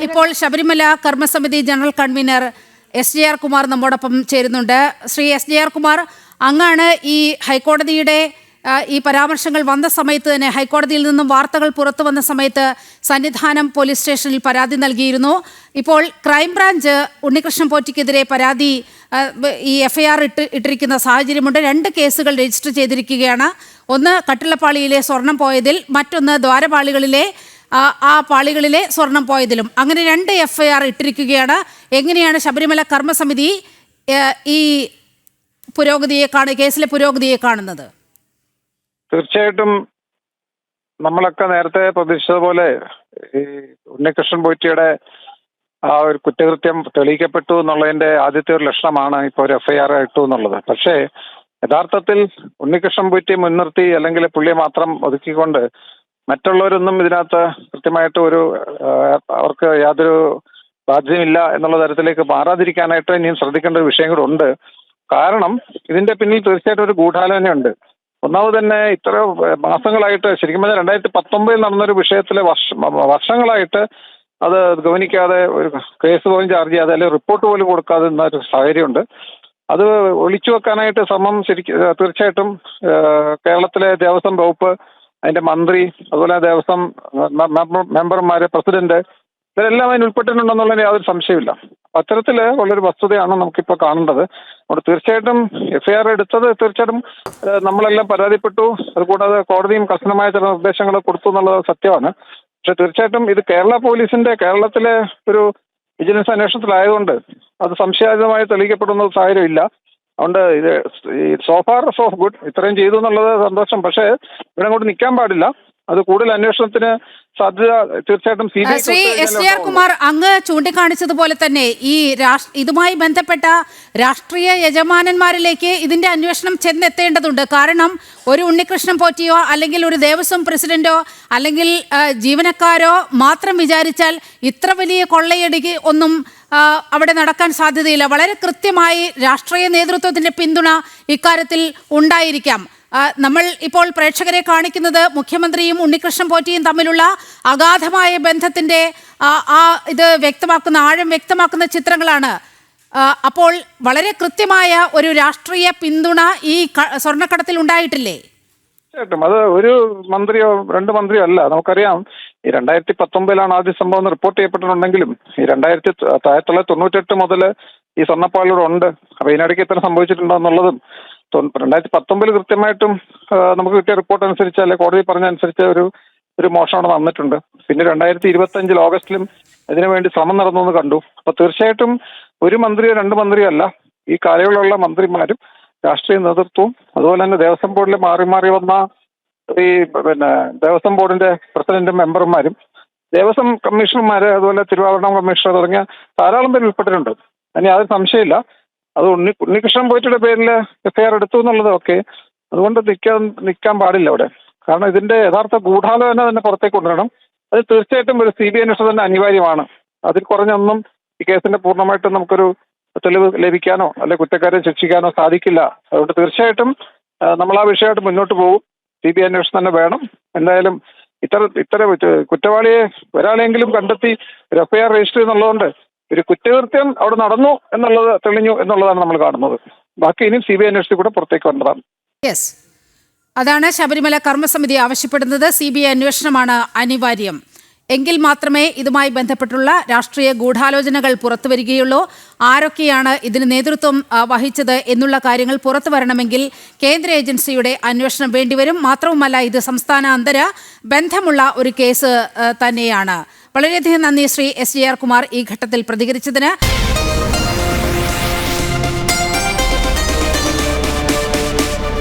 ഇപ്പോൾ ശബരിമല കർമ്മസമിതി general convener SJR Kumar നമ്മോടൊപ്പം ചേരുന്നുണ്ട്. ശ്രീ SJR കുമാർ, അങ്ങാണ് ഈ ഹൈക്കോടതിയുടെ ഈ പരാമർശങ്ങൾ വന്ന സമയത്ത് തന്നെ ഹൈക്കോടതിയിൽ നിന്നും വാർത്തകൾ പുറത്തു വന്ന സമയത്ത് സന്നിധാനം പോലീസ് സ്റ്റേഷനിൽ പരാതി നൽകിയിരുന്നു. ഇപ്പോൾ ക്രൈംബ്രാഞ്ച് ഉണ്ണികൃഷ്ണൻ പോറ്റിക്കെതിരെ പരാതി ഈ FIR ഇട്ടിരിക്കുന്ന സാഹചര്യമുണ്ട്. 2 കേസുകൾ രജിസ്റ്റർ ചെയ്തിരിക്കുകയാണ്. ഒന്ന് കട്ടിളപ്പാളിയിലെ സ്വർണം പോയതിൽ, മറ്റൊന്ന് ദ്വാരപാളികളിലെ ആ പാളികളിലെ സ്വർണം പോയതിലും. അങ്ങനെ 2 FIR ഇട്ടിരിക്കുകയാണ്. എങ്ങനെയാണ് ശബരിമല കർമ്മസമിതി ഈ കേസിലെ പുരോഗതിയെ കാണുന്നത്? തീർച്ചയായിട്ടും നമ്മളൊക്കെ നേരത്തെ പ്രതീക്ഷിച്ചതുപോലെ ഈ ഉണ്ണികൃഷ്ണൻ പോറ്റിയുടെ ആ ഒരു കുറ്റകൃത്യം തെളിയിക്കപ്പെട്ടു എന്നുള്ളതിന്റെ ആദ്യത്തെ ഒരു ലക്ഷണമാണ് ഇപ്പോൾ ഒരു FIR ഇട്ടു എന്നുള്ളത്. പക്ഷേ യഥാർത്ഥത്തിൽ ഉണ്ണികൃഷ്ണൻ പോറ്റിയെ മുൻനിർത്തി അല്ലെങ്കിൽ പുള്ളിയെ മാത്രം ഒതുക്കിക്കൊണ്ട് മറ്റുള്ളവരൊന്നും ഇതിനകത്ത് കൃത്യമായിട്ട് അവർക്ക് യാതൊരു ബാധ്യതയില്ല എന്നുള്ള തരത്തിലേക്ക് മാറാതിരിക്കാനായിട്ട് ഇനിയും ശ്രദ്ധിക്കേണ്ട ഒരു വിഷയം കൂടെ ഉണ്ട്. കാരണം ഇതിന്റെ പിന്നിൽ തീർച്ചയായിട്ടും ഒരു ഗൂഢാലോചനയുണ്ട്. ഒന്നാമത് തന്നെ ഇത്ര മാസങ്ങളായിട്ട്, ശരിക്കും പറഞ്ഞാൽ 2019 നടന്നൊരു വിഷയത്തിലെ വർഷങ്ങളായിട്ട് അത് ഗവനിക്കാതെ, ഒരു കേസ് പോലും ചാർജ് ചെയ്യാതെ അല്ലെങ്കിൽ റിപ്പോർട്ട് പോലും കൊടുക്കാതെ ഒരു സാഹചര്യമുണ്ട്. അത് ഒളിച്ചു വെക്കാനായിട്ട് തീർച്ചയായിട്ടും കേരളത്തിലെ ദേവസ്വം വകുപ്പ്, അതിന്റെ മന്ത്രി, അതുപോലെ ദേവസ്വം മെമ്പർമാര്, പ്രസിഡന്റ്, ഇവരെല്ലാം അതിന് ഉൾപ്പെട്ടിട്ടുണ്ടെന്നുള്ളതിന് യാതൊരു സംശയമില്ല. അത്തരത്തില് ഉള്ളൊരു വസ്തുതയാണ് നമുക്കിപ്പോൾ കാണേണ്ടത്. അവിടെ തീർച്ചയായിട്ടും FIR എടുത്തത് തീർച്ചയായിട്ടും നമ്മളെല്ലാം പരാതിപ്പെട്ടു. അതുകൂടാതെ കോടതിയും കർശനമായ ചില നിർദ്ദേശങ്ങൾ കൊടുത്തു എന്നുള്ളത് സത്യമാണ്. പക്ഷെ തീർച്ചയായിട്ടും ഇത് കേരളത്തിലെ ഒരു വിജിലൻസ് അന്വേഷണത്തിലായതുകൊണ്ട് അത് സംശയാതീതമായി തെളിയിക്കപ്പെടുന്ന സാഹചര്യമില്ല. അതുകൊണ്ട് ഇത് സോഫാർ സോ ഗുഡ്, ഇത്രയും ചെയ്തു എന്നുള്ളത് സന്തോഷം. പക്ഷേ ഇവിടെ അങ്ങോട്ട് നിൽക്കാൻ പാടില്ല. അത് കൂടുതൽ അന്വേഷണത്തിന് സാധ്യത തീർച്ചയായിട്ടും ശ്രീ SJR കുമാർ, അങ്ങ് ചൂണ്ടിക്കാണിച്ചതുപോലെ തന്നെ ഈ ഇതുമായി ബന്ധപ്പെട്ട രാഷ്ട്രീയ യജമാനന്മാരിലേക്ക് ഇതിന്റെ അന്വേഷണം ചെന്നെത്തേണ്ടതുണ്ട്. കാരണം ഒരു ഉണ്ണികൃഷ്ണൻ പോറ്റിയോ അല്ലെങ്കിൽ ഒരു ദേവസ്വം പ്രസിഡന്റോ അല്ലെങ്കിൽ ജീവനക്കാരോ മാത്രം വിചാരിച്ചാൽ ഇത്ര വലിയ കൊള്ളയടിക്ക് ഒന്നും അവിടെ നടക്കാൻ സാധ്യതയില്ല. വളരെ കൃത്യമായി രാഷ്ട്രീയ നേതൃത്വത്തിന്റെ പിന്തുണ ഇക്കാര്യത്തിൽ ഉണ്ടായിരിക്കാം. നമ്മൾ ഇപ്പോൾ പ്രേക്ഷകരെ കാണിക്കുന്നത് മുഖ്യമന്ത്രിയും ഉണ്ണികൃഷ്ണൻ പോറ്റിയും തമ്മിലുള്ള അഗാധമായ ബന്ധത്തിന്റെ ആഴം വ്യക്തമാക്കുന്ന ചിത്രങ്ങളാണ്. അപ്പോൾ വളരെ കൃത്യമായ ഒരു രാഷ്ട്രീയ പിന്തുണ ഈ സ്വർണ്ണക്കടത്തിൽ ഉണ്ടായിട്ടില്ലേ? തീർച്ചയായിട്ടും അത് ഒരു മന്ത്രിയോ 2 മന്ത്രിയോ അല്ല. നമുക്കറിയാം, ഈ 2019 ആദ്യ സംഭവം റിപ്പോർട്ട് ചെയ്യപ്പെട്ടിട്ടുണ്ടെങ്കിലും ഈ 1998 മുതൽ ഈ സ്വർണ്ണപ്പാളിലൂടെ ഉണ്ട്. അപ്പൊ ഇതിനിടയ്ക്ക് എത്ര സംഭവിച്ചിട്ടുണ്ടോ എന്നുള്ളതും 2019 കൃത്യമായിട്ടും നമുക്ക് കിട്ടിയ റിപ്പോർട്ട് അനുസരിച്ച്, അല്ലെ കോടതി പറഞ്ഞനുസരിച്ച് ഒരു മോഷണം അവിടെ നടന്നിട്ടുണ്ട്. പിന്നെ 2025 ഓഗസ്റ്റിലും ഇതിനുവേണ്ടി ശ്രമം നടന്നു എന്ന് കണ്ടു. അപ്പൊ തീർച്ചയായിട്ടും ഒരു മന്ത്രിയോ 2 മന്ത്രിയോ അല്ല, ഈ കാലയളവിലുള്ള മന്ത്രിമാരും രാഷ്ട്രീയ നേതൃത്വവും അതുപോലെ തന്നെ ദേവസ്വം ബോർഡിൽ മാറി വന്ന ഈ ദേവസ്വം ബോർഡിന്റെ പ്രസിഡന്റും മെമ്പർമാരും, ദേവസ്വം കമ്മീഷണർമാര്, അതുപോലെ തിരുവാഭരണം കമ്മീഷണർ തുടങ്ങിയ ധാരാളം പേര് ഉൾപ്പെട്ടിട്ടുണ്ട്. അതിന് യാതൊരു സംശയമില്ല. അത് ഉണ്ണികൃഷ്ണൻ പോറ്റിയുടെ പേരിൽ FIR എടുത്തു എന്നുള്ളത് ഓക്കെ. അതുകൊണ്ട് നിൽക്കാൻ പാടില്ല അവിടെ. കാരണം ഇതിന്റെ യഥാർത്ഥ ഗൂഢാലോചന തന്നെ പുറത്തേക്ക് കൊണ്ടുവരണം. അത് തീർച്ചയായിട്ടും ഒരു CBI അന്വേഷണം തന്നെ അനിവാര്യമാണ്. അതിൽ കുറഞ്ഞൊന്നും ഈ കേസിന്റെ പൂർണ്ണമായിട്ടും നമുക്കൊരു തെളിവ് ലഭിക്കാനോ അല്ലെങ്കിൽ കുറ്റക്കാരെ ശിക്ഷിക്കാനോ സാധിക്കില്ല. അതുകൊണ്ട് തീർച്ചയായിട്ടും നമ്മൾ ആ വിഷയമായിട്ട് മുന്നോട്ട് പോകും. CBI അന്വേഷണം തന്നെ വേണം. എന്തായാലും ഇത്തര കുറ്റവാളിയെ ഒരാളെങ്കിലും കണ്ടെത്തി ഒരു FIR രജിസ്റ്റർ എന്നുള്ളതുകൊണ്ട് ഒരു കുറ്റകൃത്യം അവിടെ നടന്നു എന്നുള്ളത് തെളിഞ്ഞു എന്നുള്ളതാണ് നമ്മൾ കാണുന്നത്. ബാക്കി ഇനിയും CBI അന്വേഷണത്തിൽ കൂടെ പുറത്തേക്ക് വന്നതാണ്. അതാണ് ശബരിമല കർമ്മസമിതി ആവശ്യപ്പെടുന്നത്. CBI അന്വേഷണമാണ് അനിവാര്യം. എങ്കിൽ മാത്രമേ ഇതുമായി ബന്ധപ്പെട്ടുള്ള രാഷ്ട്രീയ ഗൂഢാലോചനകൾ പുറത്തു വരികയുള്ളൂ. ആരൊക്കെയാണ് ഇതിന് നേതൃത്വം വഹിച്ചത് എന്നുള്ള കാര്യങ്ങൾ പുറത്തു വരണമെങ്കിൽ കേന്ദ്ര ഏജൻസിയുടെ അന്വേഷണം വേണ്ടിവരും. മാത്രവുമല്ല, ഇത് സംസ്ഥാനാന്തര ബന്ധമുള്ള ഒരു കേസ് തന്നെയാണ്. വളരെയധികം നന്ദി ശ്രീ SJR കുമാർ ഈ ഘട്ടത്തിൽ പ്രതികരിച്ചതിന്.